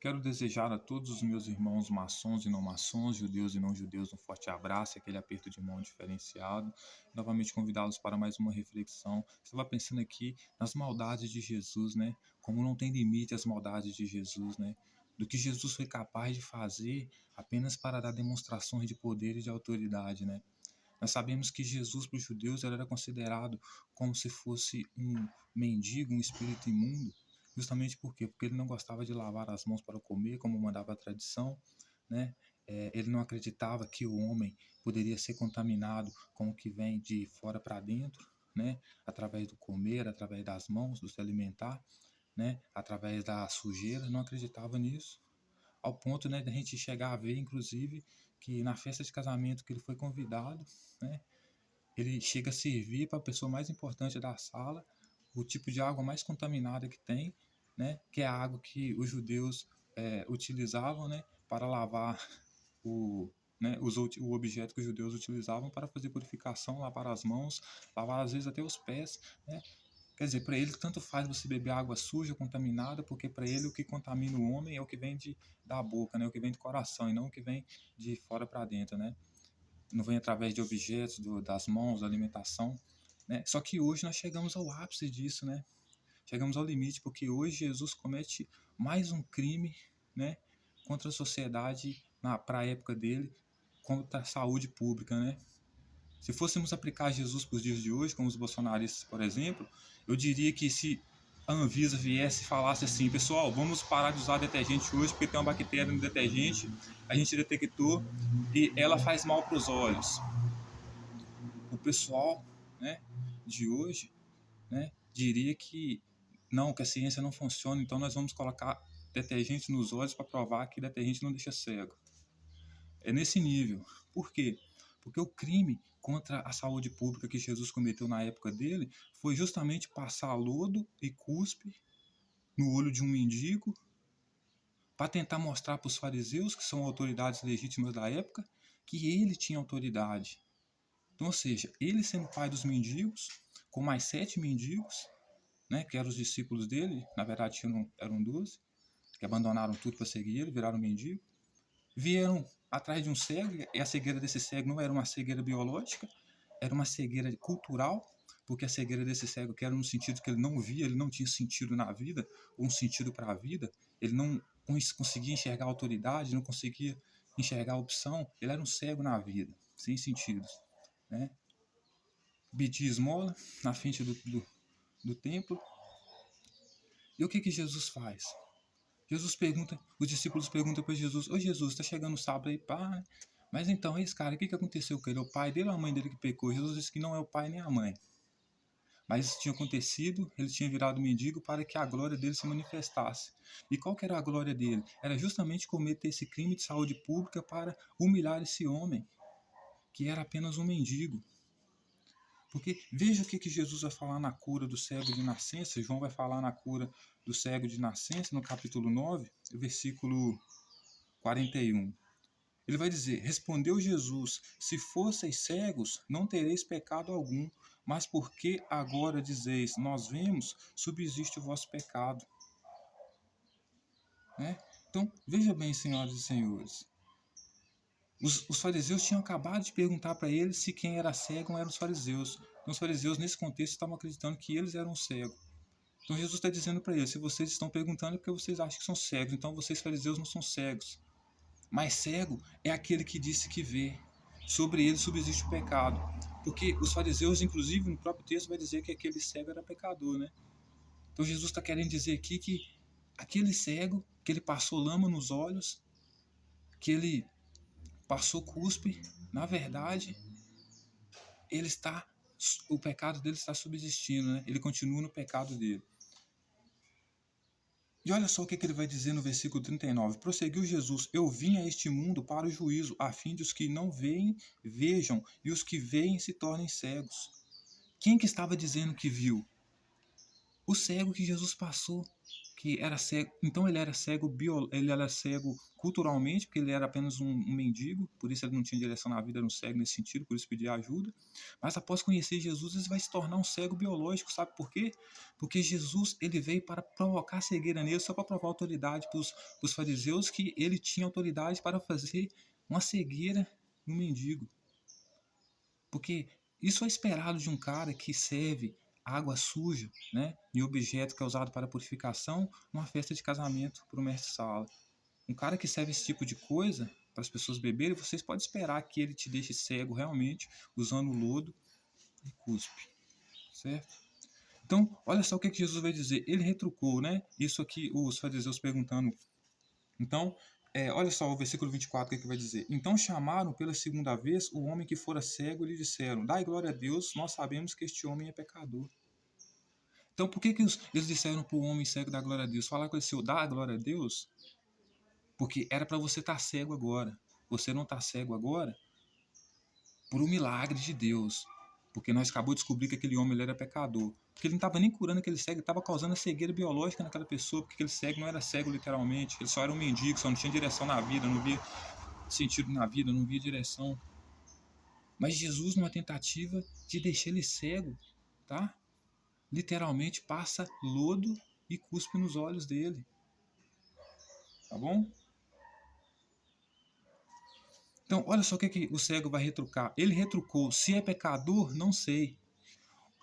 Quero desejar a todos os meus irmãos maçons e não maçons, judeus e não judeus, um forte abraço e aquele aperto de mão diferenciado. Novamente convidá-los para mais uma reflexão. Estava pensando aqui nas maldades de Jesus, né? Como não tem limite as maldades de Jesus, né? Do que Jesus foi capaz de fazer apenas para dar demonstrações de poder e de autoridade, né? Nós sabemos que Jesus, para os judeus, ele era considerado como se fosse um mendigo, um espírito imundo, justamente por quê? Porque ele não gostava de lavar as mãos para comer, como mandava a tradição, né? Ele não acreditava que o homem poderia ser contaminado com o que vem de fora para dentro, né? Através do comer, através das mãos, do se alimentar, né? Através da sujeira, não acreditava nisso ao ponto, né, de a gente chegar a ver, inclusive, que na festa de casamento que ele foi convidado, né, ele chega a servir para a pessoa mais importante da sala o tipo de água mais contaminada que tem, né, que é a água que os judeus utilizavam, né, para lavar o, né, o objeto que os judeus utilizavam para fazer purificação, lavar as mãos, lavar às vezes até os pés, né? Quer dizer, para ele tanto faz você beber água suja, contaminada, porque para ele o que contamina o homem é o que vem da boca, né? O que vem do coração, e não o que vem de fora para dentro, né? Não vem através de objetos, das mãos, da alimentação, né? Só que hoje nós chegamos ao ápice disso, né? Chegamos ao limite, porque hoje Jesus comete mais um crime, né? Contra a sociedade, para a época dele, contra a saúde pública, né? Se fôssemos aplicar Jesus para os dias de hoje, como os bolsonaristas, por exemplo, eu diria que se a Anvisa viesse e falasse assim, pessoal, vamos parar de usar detergente hoje porque tem uma bactéria no detergente, a gente detectou e ela faz mal para os olhos. O pessoal, né, de hoje, né, diria que não, que a ciência não funciona, então nós vamos colocar detergente nos olhos para provar que detergente não deixa cego. É nesse nível. Por quê? Porque o crime contra a saúde pública que Jesus cometeu na época dele foi justamente passar lodo e cuspe no olho de um mendigo para tentar mostrar para os fariseus, que são autoridades legítimas da época, que ele tinha autoridade. Então, ou seja, ele sendo pai dos mendigos, com mais 7 mendigos, né, que eram os discípulos dele, na verdade eram 12, que abandonaram tudo para seguir ele, viraram mendigo, vieram atrás de um cego, e a cegueira desse cego não era uma cegueira biológica, era uma cegueira cultural, porque a cegueira desse cego que era no sentido que ele não via, ele não tinha sentido na vida, ou um sentido para a vida, ele não conseguia enxergar a autoridade, não conseguia enxergar a opção, ele era um cego na vida, sem sentidos, né? Pedia esmola na frente do templo. E o que Jesus faz? Jesus pergunta, os discípulos perguntam para Jesus, ô Jesus, está chegando o sábado aí, pá, mas então, esse cara, o que aconteceu com ele? É o pai dele ou a mãe dele que pecou? Jesus disse que não é o pai nem a mãe. Mas isso tinha acontecido, ele tinha virado mendigo para que a glória dele se manifestasse. E qual que era a glória dele? Era justamente cometer esse crime de saúde pública para humilhar esse homem, que era apenas um mendigo. Porque veja o que Jesus vai falar na cura do cego de nascença. João vai falar na cura do cego de nascença, no capítulo 9, versículo 41. Ele vai dizer, respondeu Jesus, se fosseis cegos, não tereis pecado algum, mas porque agora dizeis, nós vemos, subsiste o vosso pecado. Né? Então, veja bem, senhoras e senhores, os fariseus tinham acabado de perguntar para eles se quem era cego eram os fariseus. Então, os fariseus, nesse contexto, estavam acreditando que eles eram cegos. Então, Jesus está dizendo para eles, se vocês estão perguntando é porque vocês acham que são cegos, então vocês fariseus não são cegos. Mas cego é aquele que disse que vê. Sobre ele subsiste o pecado. Porque os fariseus, inclusive, no próprio texto vai dizer que aquele cego era pecador, né? Então Jesus está querendo dizer aqui que aquele cego, que ele passou lama nos olhos, que ele passou cuspe, na verdade, o pecado dele está subsistindo, né? Ele continua no pecado dele. E olha só o que ele vai dizer no versículo 39. Prosseguiu Jesus, eu vim a este mundo para o juízo, a fim de os que não veem, vejam, e os que veem se tornem cegos. Quem que estava dizendo que viu? O cego que Jesus passou, que era cego. Então ele era cego culturalmente, porque ele era apenas um mendigo, por isso ele não tinha direção na vida, era um cego nesse sentido, por isso pedia ajuda. Mas após conhecer Jesus, ele vai se tornar um cego biológico, sabe por quê? Porque Jesus ele veio para provocar cegueira nele, só para provar autoridade para os fariseus que ele tinha autoridade para fazer uma cegueira no mendigo. Porque isso é esperado de um cara que serve água suja, né, e objeto que é usado para purificação numa festa de casamento para o mestre-sala. Um cara que serve esse tipo de coisa para as pessoas beberem, vocês podem esperar que ele te deixe cego realmente usando lodo e cuspe, certo? Então, olha só o que Jesus vai dizer. Ele retrucou, né? Isso aqui, os fariseus perguntando. Então, olha só o versículo 24, o que, é que vai dizer. Então chamaram pela segunda vez o homem que fora cego e lhe disseram: Dai glória a Deus, nós sabemos que este homem é pecador. Então, por que eles disseram para o homem cego dar glória a Deus? Falar com ele, seu, dá glória a Deus, porque era para você estar cego agora. Você não está cego agora por um milagre de Deus. Porque nós acabamos de descobrir que aquele homem ele era pecador. Porque ele não estava nem curando aquele cego, ele estava causando a cegueira biológica naquela pessoa, porque aquele cego não era cego literalmente, ele só era um mendigo, só não tinha direção na vida, não via sentido na vida, não via direção. Mas Jesus, numa tentativa de deixar ele cego, tá? Literalmente passa lodo e cuspe nos olhos dele. Tá bom? Então, olha só o que o cego vai retrucar. Ele retrucou: se é pecador, não sei.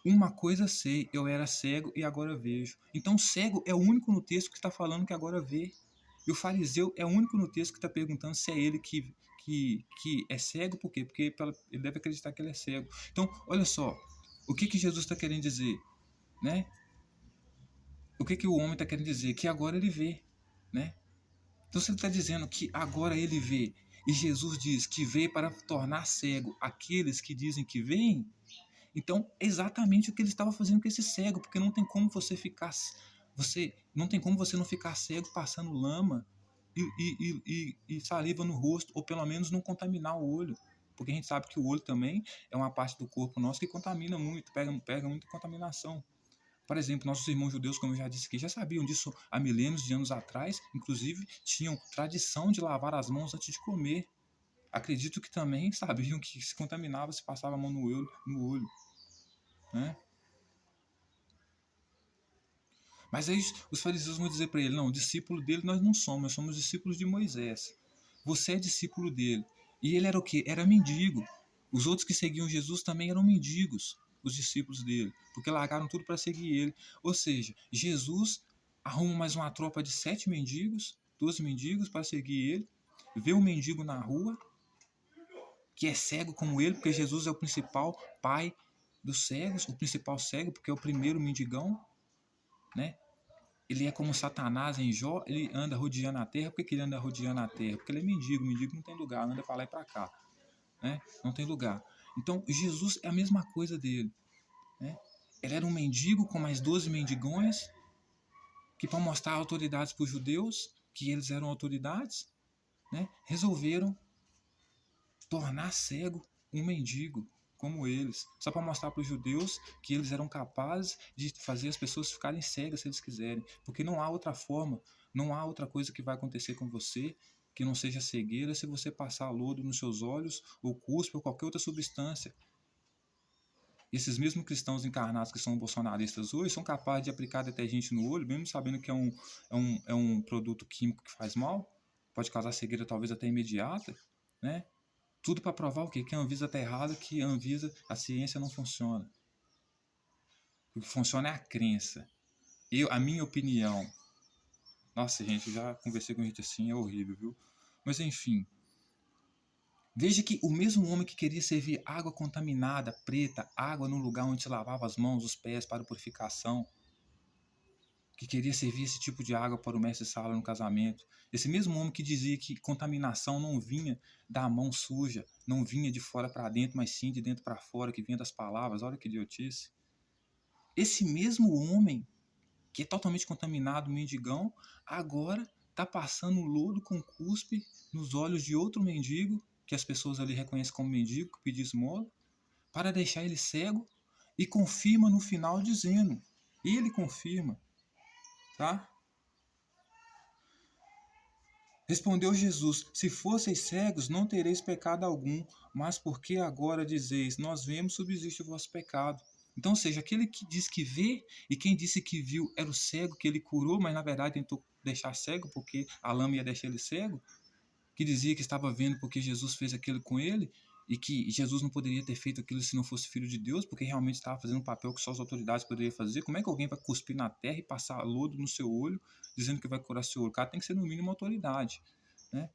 Uma coisa sei, eu era cego e agora vejo. Então, cego é o único no texto que está falando que agora vê. E o fariseu é o único no texto que está perguntando se é ele que é cego, por quê? Porque ele deve acreditar que ele é cego. Então, olha só, o que Jesus está querendo dizer, né? O que o homem está querendo dizer? Que agora ele vê, né? Então, se ele está dizendo que agora ele vê, e Jesus diz que veio para tornar cego aqueles que dizem que veem, então é exatamente o que ele estava fazendo com esse cego, porque não tem como não tem como você não ficar cego passando lama e saliva no rosto, ou pelo menos não contaminar o olho, porque a gente sabe que o olho também é uma parte do corpo nosso que contamina muito, pega muita contaminação. Por exemplo, nossos irmãos judeus, como eu já disse aqui, já sabiam disso há milênios de anos atrás, inclusive tinham tradição de lavar as mãos antes de comer. Acredito que também sabiam que se contaminava se passava a mão no olho, né? Mas aí os fariseus vão dizer para ele: não, discípulo dele nós somos discípulos de Moisés. Você é discípulo dele. E ele era o quê? Era mendigo. Os outros que seguiam Jesus também eram mendigos, os discípulos dele, porque largaram tudo para seguir ele. Ou seja, Jesus arruma mais uma tropa de 7 mendigos, 12 mendigos para seguir ele, vê um mendigo na rua, que é cego como ele, porque Jesus é o principal pai dos cegos, o principal cego, porque é o primeiro mendigão, né? Ele é como Satanás em Jó, ele anda rodeando a terra. Por que ele anda rodeando a terra? Porque ele é mendigo, mendigo não tem lugar, anda para lá e para cá, né? Não tem lugar. Então, Jesus é a mesma coisa dele, né? Ele era um mendigo com mais 12 mendigões, que para mostrar autoridades para os judeus, que eles eram autoridades, né? Resolveram tornar cego um mendigo como eles, só para mostrar para os judeus que eles eram capazes de fazer as pessoas ficarem cegas se eles quiserem, porque não há outra forma, não há outra coisa que vai acontecer com você que não seja cegueira se você passar lodo nos seus olhos, ou cuspe, ou qualquer outra substância. Esses mesmos cristãos encarnados que são bolsonaristas hoje são capazes de aplicar detergente no olho, mesmo sabendo que é um produto químico que faz mal, pode causar cegueira talvez até imediata, né? Tudo para provar o quê? Que a Anvisa está errada, que a ciência não funciona. O que funciona é a crença. A minha opinião. Nossa, gente, eu já conversei com gente assim, é horrível, viu? Mas enfim. Veja que o mesmo homem que queria servir água contaminada, preta, água no lugar onde se lavava as mãos, os pés para purificação, que queria servir esse tipo de água para o mestre-sala no casamento. Esse mesmo homem que dizia que contaminação não vinha da mão suja, não vinha de fora para dentro, mas sim de dentro para fora, que vinha das palavras. Olha que idiotice. Esse mesmo homem, que é totalmente contaminado, mendigão, agora está passando lodo com cuspe nos olhos de outro mendigo, que as pessoas ali reconhecem como mendigo, que pediu esmola, para deixar ele cego, e confirma no final dizendo, ele confirma, tá? Respondeu Jesus: Se fosseis cegos, não tereis pecado algum, mas porque agora dizeis, nós vemos, subsiste o vosso pecado. Então, ou seja, aquele que diz que vê e quem disse que viu era o cego que ele curou, mas na verdade tentou deixar cego porque a lama ia deixar ele cego, que dizia que estava vendo porque Jesus fez aquilo com ele e que Jesus não poderia ter feito aquilo se não fosse filho de Deus, porque realmente estava fazendo um papel que só as autoridades poderiam fazer. Como é que alguém vai cuspir na terra e passar lodo no seu olho, dizendo que vai curar seu olho? O cara tem que ser no mínimo autoridade, né?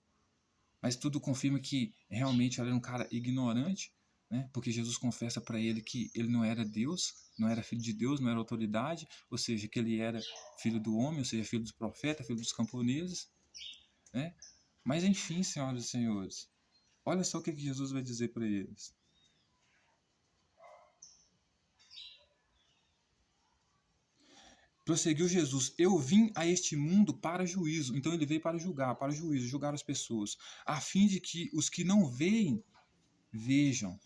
Mas tudo confirma que realmente ele era um cara ignorante, né? Porque Jesus confessa para ele que ele não era Deus, não era filho de Deus, não era autoridade, ou seja, que ele era filho do homem, ou seja, filho dos profetas, filho dos camponeses, né? Mas enfim, senhoras e senhores, olha só o que Jesus vai dizer para eles. Prosseguiu Jesus: Eu vim a este mundo para juízo. Então ele veio para julgar, para juízo, julgar as pessoas, a fim de que os que não veem, vejam.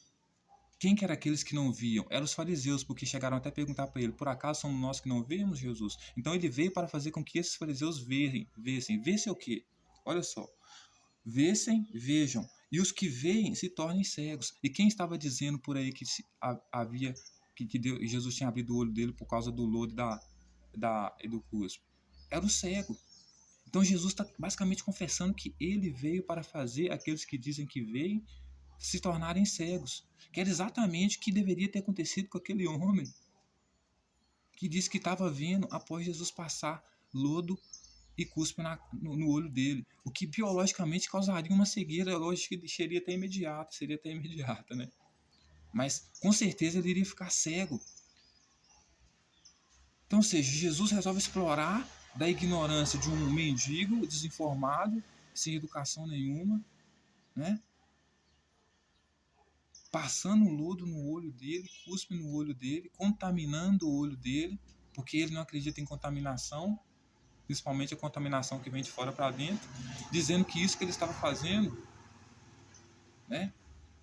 Quem que eram aqueles que não viam? Eram os fariseus, porque chegaram até a perguntar para ele: Por acaso somos nós que não vemos, Jesus? Então ele veio para fazer com que esses fariseus vissem. Vissem o quê? Olha só. Vissem, vejam. E os que veem se tornem cegos. E quem estava dizendo por aí que havia que Deus, Jesus tinha abrido o olho dele por causa do lodo e do cuspe? Era o cego. Então Jesus está basicamente confessando que ele veio para fazer aqueles que dizem que veem se tornarem cegos. Que era exatamente o que deveria ter acontecido com aquele homem que disse que estava vendo após Jesus passar lodo e cuspe no olho dele, o que biologicamente causaria uma cegueira, lógico que seria até imediata, né? Mas com certeza ele iria ficar cego. Então, ou seja, Jesus resolve explorar da ignorância de um mendigo desinformado, sem educação nenhuma, né? Passando um lodo no olho dele, cuspe no olho dele, contaminando o olho dele, porque ele não acredita em contaminação, principalmente a contaminação que vem de fora para dentro, dizendo que isso que ele estava fazendo, né,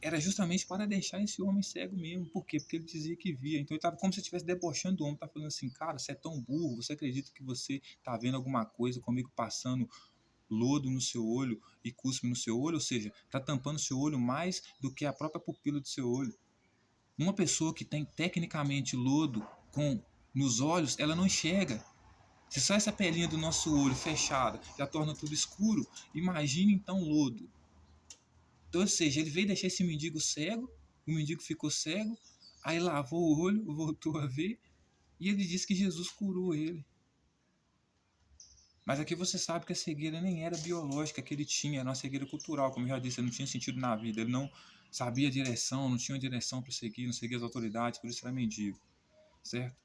era justamente para deixar esse homem cego mesmo. Por quê? Porque ele dizia que via. Então ele estava como se estivesse debochando do homem, estava falando assim: cara, você é tão burro, você acredita que você está vendo alguma coisa comigo passando lodo no seu olho e cuspe no seu olho? Ou seja, está tampando o seu olho mais do que a própria pupila do seu olho. Uma pessoa que tem tecnicamente lodo nos olhos, ela não enxerga. Se só essa pelinha do nosso olho fechada já torna tudo escuro, imagine então lodo. Então, ou seja, ele veio deixar esse mendigo cego, o mendigo ficou cego, aí lavou o olho, voltou a ver, e ele disse que Jesus curou ele. Mas aqui você sabe que a cegueira nem era biológica que ele tinha, era uma cegueira cultural, como eu já disse, ele não tinha sentido na vida, ele não sabia a direção, não tinha uma direção para seguir, não seguia as autoridades, por isso era mendigo, certo?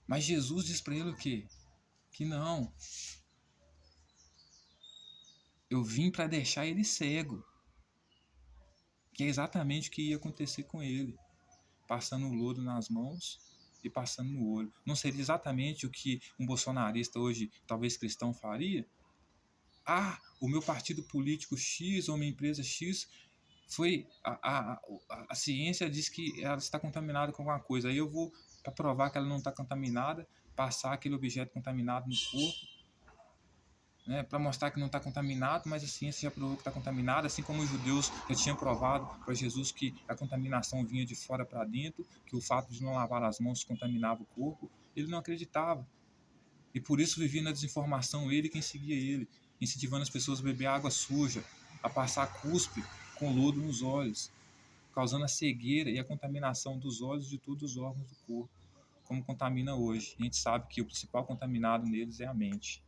Mas Jesus diz para ele o quê? Que não, eu vim para deixar ele cego, que é exatamente o que ia acontecer com ele, passando o lodo nas mãos e passando no olho. Não seria exatamente o que um bolsonarista hoje, talvez cristão, faria? Ah, o meu partido político X ou minha empresa X foi a ciência diz que ela está contaminada com alguma coisa. Aí eu vou, para provar que ela não está contaminada, passar aquele objeto contaminado no corpo, né, para mostrar que não está contaminado, mas a ciência já provou que está contaminado, assim como os judeus já tinham provado para Jesus que a contaminação vinha de fora para dentro, que o fato de não lavar as mãos contaminava o corpo. Ele não acreditava. E por isso vivia na desinformação ele e quem seguia ele, incentivando as pessoas a beber água suja, a passar cuspe com lodo nos olhos, causando a cegueira e a contaminação dos olhos e de todos os órgãos do corpo, como contamina hoje. A gente sabe que o principal contaminado neles é a mente.